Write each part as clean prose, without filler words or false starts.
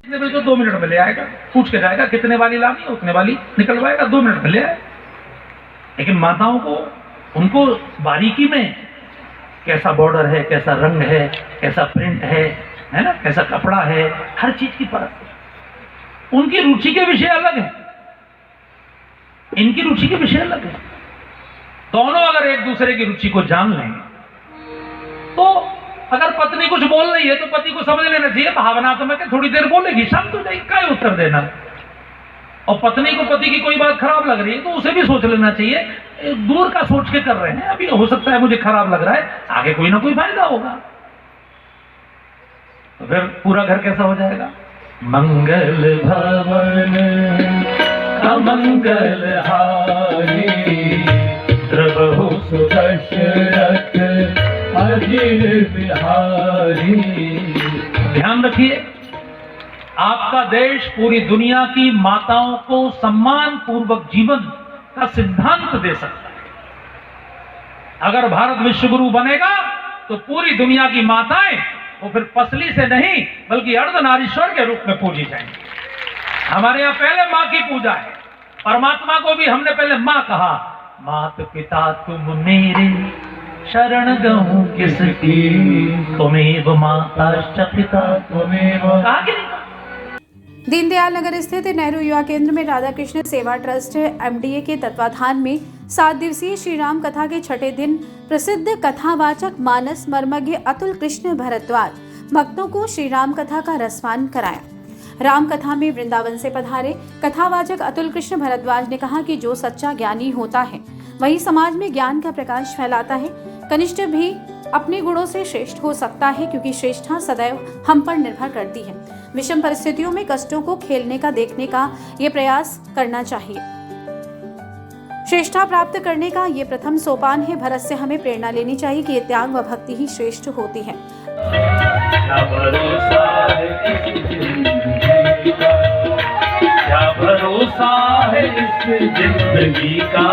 तो 2 मिनट में ले आएगा, पूछ के जाएगा कितने वाली लानी है, उतने वाली निकलवाएगा, 2 मिनट में ले आएगा। लेकिन माताओं को उनको बारीकी में कैसा बॉर्डर है, कैसा रंग है, कैसा प्रिंट है ना, कैसा कपड़ा है, हर चीज की परख है। उनकी रुचि के विषय अलग है, इनकी रुचि के विषय अलग है। दोनों अगर एक दूसरे की रुचि को जान लें तो अगर पत्नी कुछ बोल रही है तो पति को समझ लेना चाहिए भावनात्मक है, थोड़ी देर बोलेगी, शांत हो जाएगी, क्या उत्तर देना। और पत्नी को पति की कोई बात खराब लग रही है तो उसे भी सोच लेना चाहिए, दूर का सोच के कर रहे हैं, अभी हो सकता है मुझे खराब लग रहा है, आगे कोई ना कोई फायदा होगा। तो फिर पूरा घर कैसा हो जाएगा? मंगल भवन अमंगल हारी, द्रवहु सुदशरथ अजिर बिहारी। ध्यान रखिए, आपका देश पूरी दुनिया की माताओं को सम्मान पूर्वक जीवन का सिद्धांत दे सकता है। अगर भारत विश्व गुरु बनेगा तो पूरी दुनिया की माताएं वो फिर पसली से नहीं बल्कि अर्धनारीश्वर के रूप में पूजी जाएंगी। हमारे यहाँ पहले माँ की पूजा है, परमात्मा को भी हमने पहले माँ कहा। मात पिता तुम मेरे शरण गहूं किसकी, तुमेव माता पिता तुमेव। कहा कि नहीं? दीनदयाल नगर स्थित नेहरू युवा केंद्र में राधा कृष्ण सेवा ट्रस्ट एमडीए के तत्वाधान में 7 दिवसीय श्री राम कथा के छठे दिन प्रसिद्ध कथावाचक मानस मर्मज्ञ अतुल कृष्ण भारद्वाज भक्तों को श्री राम कथा का रसपान कराया। राम कथा में वृंदावन से पधारे कथावाचक अतुल कृष्ण भारद्वाज ने कहा कि जो सच्चा ज्ञानी होता है वही समाज में ज्ञान का प्रकाश फैलाता है। कनिष्ठ भी अपने गुणों से श्रेष्ठ हो सकता है क्योंकि श्रेष्ठता सदैव हम पर निर्भर करती है। विषम परिस्थितियों में कष्टों को खेलने का देखने का ये प्रयास करना चाहिए। श्रेष्ठता प्राप्त करने का ये प्रथम सोपान है। भरत से हमें प्रेरणा लेनी चाहिए कि ये त्याग व भक्ति ही श्रेष्ठ होती है। क्या भरोसा है इस जिंदगी का,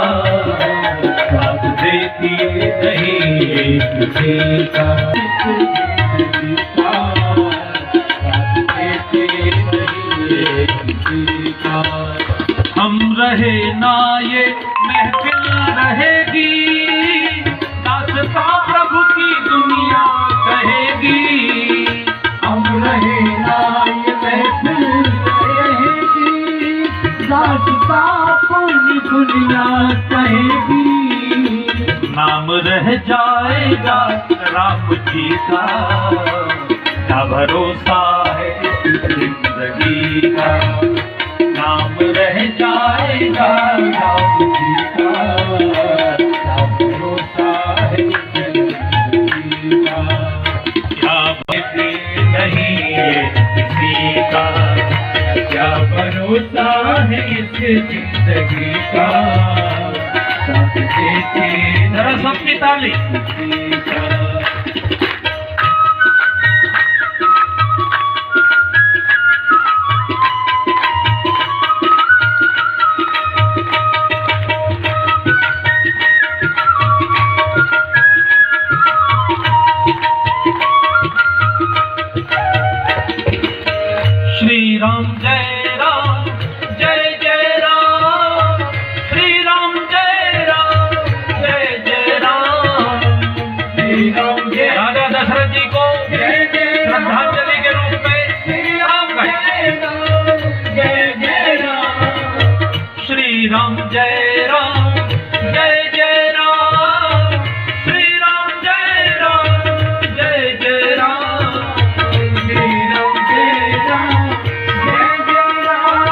साथ देती नहीं किसी का, हम रहे ना ये महफिल रहेगी, दास्तां प्रभु की दुनिया कहेगी। हम रहे ना ये महफिल रहेगी, दास्तां पूरी दुनिया कहेगी। नाम रह जाएगा राम जी का, क्या भरोसा है इस जिंदगी का। नाम रह जाएगा राम जी का, क्या भरोसा है जिंदगी का। क्या भक्ति नहीं है किसी का, क्या भरोसा है इस जिंदगी का। साथ देते जरा सबकी ताली। श्री राम जय राम, जय जय राम। श्री राम जय राम, जय जय राम। श्री राम जय। राजा दशरथ जी को श्रद्धांजलि के रूप में श्री राम जय राम, जय जय राम। श्री राम जय राम, जय जय राम। श्री राम जय राम, जय जय राम। श्री राम जय राम, जय जय राम।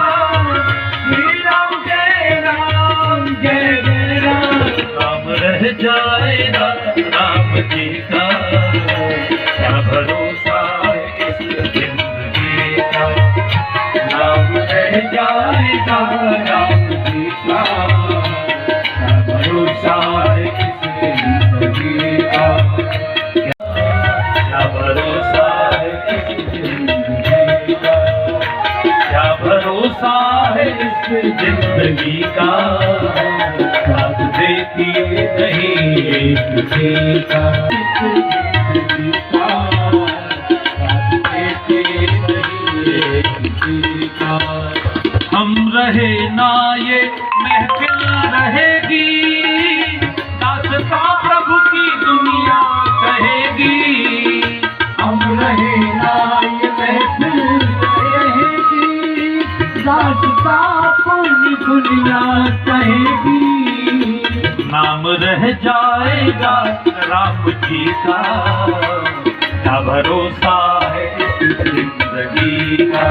श्री राम जय राम, जय जय राम। राम रह जाएगा राम जी का, क्या भरोसा है इस जिंदगी का। राम रह जाएगा राम जी का, क्या भरोसा है इस जिंदगी का। क्या भरोसा है इस जिंदगी का, क्या भरोसा है इस जिंदगी का। साथ देती नहीं किसी का, साथ देती नहीं किसी का। हम रहे ना ये महफिल रहेगी, दास्तां प्रभु की दुनिया कहेगी। हम रहे ना ये महफिल रहेगी, दास्तां पूरी दुनिया कहेगी। नाम रह जाएगा राम जी का, क्या भरोसा है इस जिंदगी का।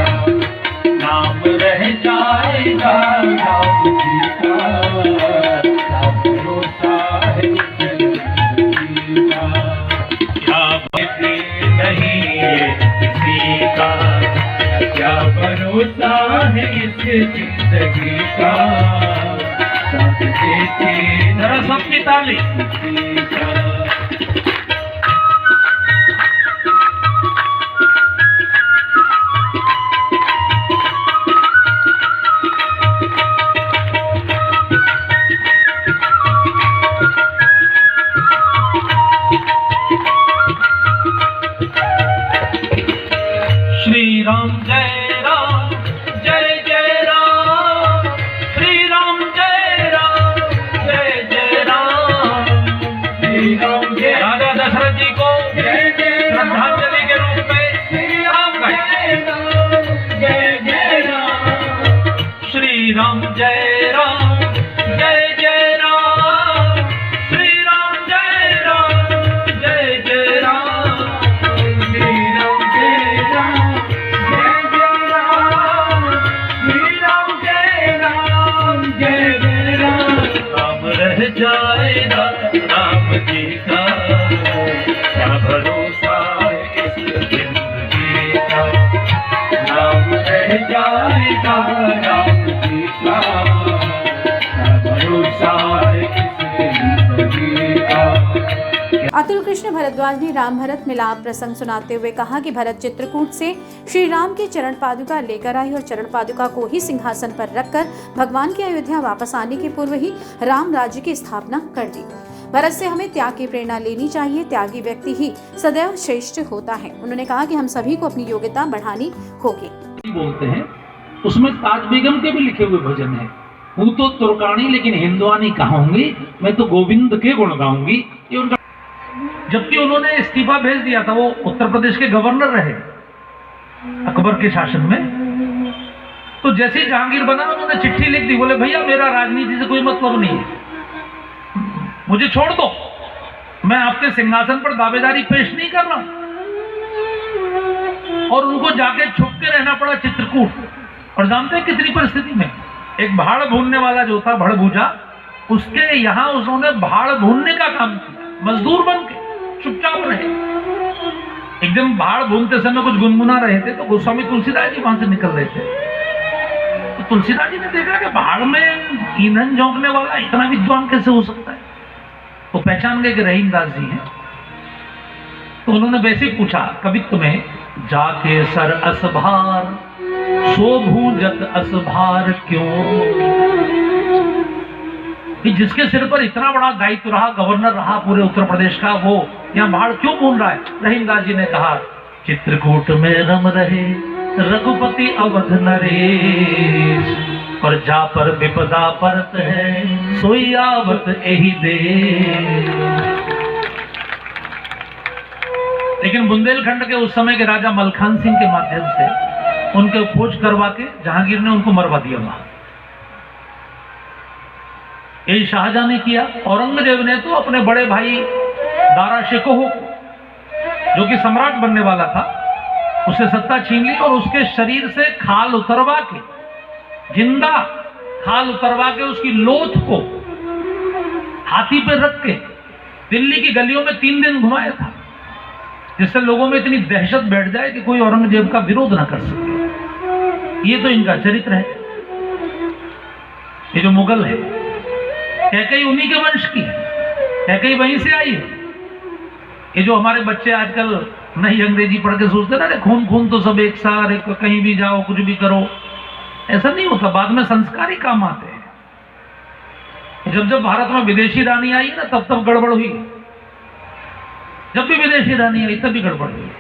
नाम रह जाएगा राम जी का, क्या भरोसा है इस जिंदगी का। क्या भक्ति नहीं है किसी का, क्या भरोसा है इस जिंदगी का। जरा सबकी ताली। श्री राम जय राम, जय जय राम। श्री राम जय राम, जय जय राम। श्री राम जय। राजा दशरथ जी को श्रद्धांजलि के रूप में श्री राम जय राम, जय जय राम। श्री राम जय राम, जय जय राम। श्री राम जय राम, जय जय राम। श्री राम जय राम, जय जय राम। श्री राम जय राम, जय जय राम। राम रह जाएगा राम जी का, क्या भरोसा है इस जिंदगी का। राम रह जाएगा राम जी का, क्या भरोसा है इस जिंदगी का। अतुल कृष्ण भारद्वाज ने राम भरत मिलाप प्रसंग सुनाते हुए कहा कि भरत चित्रकूट से श्री राम की चरण पादुका लेकर आई और चरण पादुका को ही सिंहासन पर रखकर भगवान की अयोध्या वापस आने के पूर्व ही राम राज्य की स्थापना कर दी। भरत से हमें त्याग की प्रेरणा लेनी चाहिए, त्यागी व्यक्ति ही सदैव श्रेष्ठ होता है। उन्होंने कहा कि हम सभी को अपनी योग्यता बढ़ानी होगी। बोलते हैं उसमें ताज बेगम के भी लिखे हुए भजन है। हूँ तो तुर्कानी लेकिन हिंदुआनी कहूंगी, मैं तो गोविंद के गुण गाऊंगी। ये उनका, जबकि उन्होंने इस्तीफा भेज दिया था, वो उत्तर प्रदेश के गवर्नर रहे अकबर के शासन में। तो जैसे ही जहांगीर बना उन्होंने चिट्ठी लिख दी, बोले भैया मेरा राजनीति से कोई मतलब नहीं है, मुझे छोड़ दो, मैं आपके सिंहासन पर दावेदारी पेश नहीं कर रहा। और उनको जाके छुप के रहना पड़ा चित्रकूट। और जानते हैं कितनी परिस्थिति में, एक भाड़ भूनने वाला जो था भड़भूजा, उसके यहाँ उन्होंने भाड़ भूनने का काम किया, मजदूर बन के चुपचाप रहे। एक दिन भाड़ भूनते समय कुछ गुनगुना रहे थे तो गोस्वामी तुलसीदास जी वहां से निकल रहे थे। तो तुलसीदास जी ने देखा कि भाड़ में ईंधन झोंकने वाला इतना विद्वान कैसे हो सकता है। तो पहचान गए कि रहीमदास जी हैं। तो उन्होंने वैसे ही पूछा कवित्व में, जाके सर असभार सो भूजत असभार क्यों। कि जिसके सिर पर इतना बड़ा दायित्व रहा, गवर्नर रहा पूरे उत्तर प्रदेश का, वो यहाँ भाड़ क्यों भून रहा है। रहीमदास जी ने कहा, चित्रकूट में रम रहे रघुपति अवध नरेश, और जा पर विपदा परत है सोई आवत एही दे। लेकिन बुंदेलखंड के उस समय के राजा मलखान सिंह के माध्यम से उनके खोज करवा के जहांगीर ने उनको मरवा दिया वहां। यही शाहजहां ने किया। औरंगजेब ने तो अपने बड़े भाई दारा शिकोह, जो कि सम्राट बनने वाला था, उससे सत्ता छीन ली और उसके शरीर से खाल उतरवा के, जिंदा खाल उतरवा के उसकी लोथ को हाथी पर रख के दिल्ली की गलियों में 3 दिन घुमाया था, जिससे लोगों में इतनी दहशत बैठ जाए कि कोई औरंगजेब का विरोध ना कर सके। ये तो इनका चरित्र है। ये जो मुगल है, कैकेयी उन्हीं के वंश की है, कैकेयी वहीं से आई है। ये जो हमारे बच्चे आजकल नहीं अंग्रेजी पढ़ के सोचते ना, खून खून तो सब एक साथ, कहीं भी जाओ कुछ भी करो, ऐसा नहीं होता। बाद में संस्कार ही काम आते हैं। जब जब भारत में विदेशी रानी आई ना, तब तब गड़बड़ हुई। जब भी विदेशी रानी आई तब भी गड़बड़ हुई।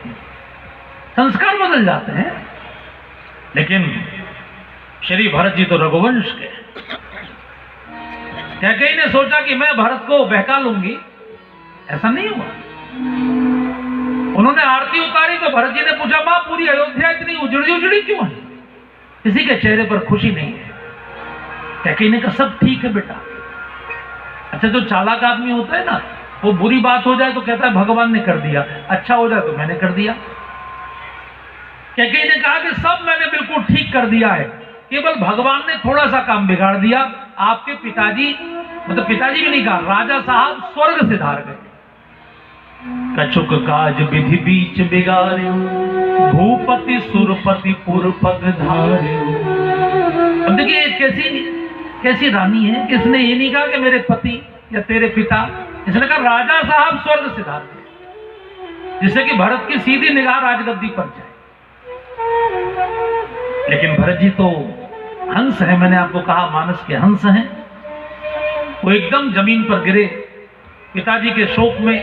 संस्कार बदल जाते हैं। लेकिन श्री भरत जी तो रघुवंश के। कैकेयी ने सोचा कि मैं भरत को बहका लूंगी, ऐसा नहीं हुआ। उन्होंने आरती उतारी तो भरत जी ने पूछा, मां पूरी अयोध्या इतनी उजड़ी उजड़ी क्यों है, किसी के चेहरे पर खुशी नहीं है। कैकेयी ने कहा सब ठीक है बेटा। अच्छा, जो चालाक आदमी होता है ना, वो बुरी बात हो जाए तो कहता है भगवान ने कर दिया, अच्छा हो जाए तो मैंने कर दिया। कैकेयी ने कहा कि सब मैंने बिल्कुल ठीक कर दिया है, केवल भगवान ने थोड़ा सा काम बिगाड़ दिया। आपके पिताजी, मतलब पिताजी भी नहीं कहा, राजा साहब स्वर्ग से धार गए। कछुक काज विधि बीच बिगाड़्यो, भूपति सुरपति पुर पग धार्यो। अब देखिए कैसी रानी है, इसने ये नहीं कहा कि मेरे पति या तेरे पिता, इसने कहा राजा साहब स्वर्ग से धार गए, जिससे कि भरत की सीधी निगाह राजगद्दी पर जाए। लेकिन भरत जी तो हंस है, मैंने आपको कहा मानस के हंस हैं। वो एकदम जमीन पर गिरे, पिताजी के शोक में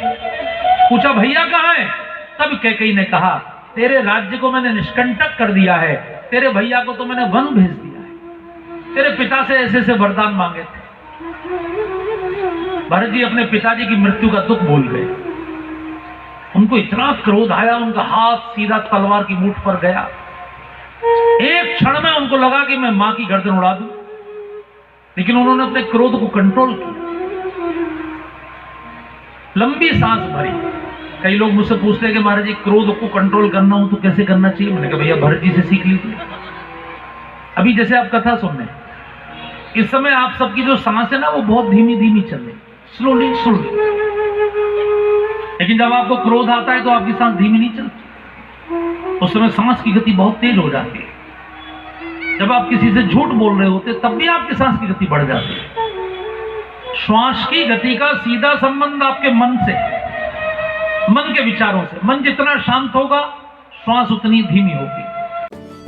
पूछा भैया कहाँ है। तब कैकेयी ने कहा तेरे राज्य को मैंने निष्कंटक कर दिया है, तेरे भैया को तो मैंने वन भेज दिया है, तेरे पिता से ऐसे ऐसे वरदान मांगे थे। भरत जी अपने पिताजी की मृत्यु का दुख भूल गए। उनको इतना क्रोध आया, उनका हाथ सीधा तलवार की मूठ पर गया। एक क्षण में उनको लगा कि मैं मां की गर्दन उड़ा दूं, लेकिन उन्होंने अपने क्रोध को कंट्रोल किया। लंबी सांस भरी। कई लोग मुझसे पूछते हैं कि महाराज जी क्रोध को कंट्रोल करना हो तो कैसे करना चाहिए। मैंने कहा भैया भरत जी से सीख लीजिए। अभी जैसे आप कथा सुन रहे हैं, इस समय आप सबकी जो सांस है ना, वो बहुत धीमी धीमी चल रही, स्लोली स्लोली। लेकिन जब आपको क्रोध आता है तो आपकी सांस धीमी नहीं चलती, उस समय सांस की गति बहुत तेज हो जाती है। जब आप किसी से झूठ बोल रहे होते तब भी आपकी सांस की गति बढ़ जाती है। श्वास की गति का सीधा संबंध आपके मन से, मन के विचारों से। मन जितना शांत होगा, श्वास उतनी धीमी होगी।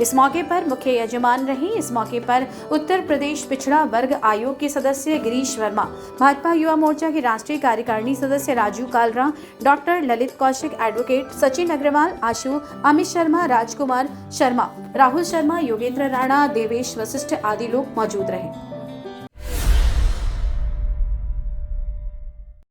इस मौके पर मुख्य यजमान रहे। इस मौके पर उत्तर प्रदेश पिछड़ा वर्ग आयोग के सदस्य गिरीश वर्मा, भाजपा युवा मोर्चा के राष्ट्रीय कार्यकारिणी सदस्य राजू कालरा, डॉक्टर ललित कौशिक, एडवोकेट सचिन अग्रवाल, आशु, अमित शर्मा, राजकुमार शर्मा, राहुल शर्मा, योगेंद्र राणा, देवेश वशिष्ठ आदि लोग मौजूद रहे।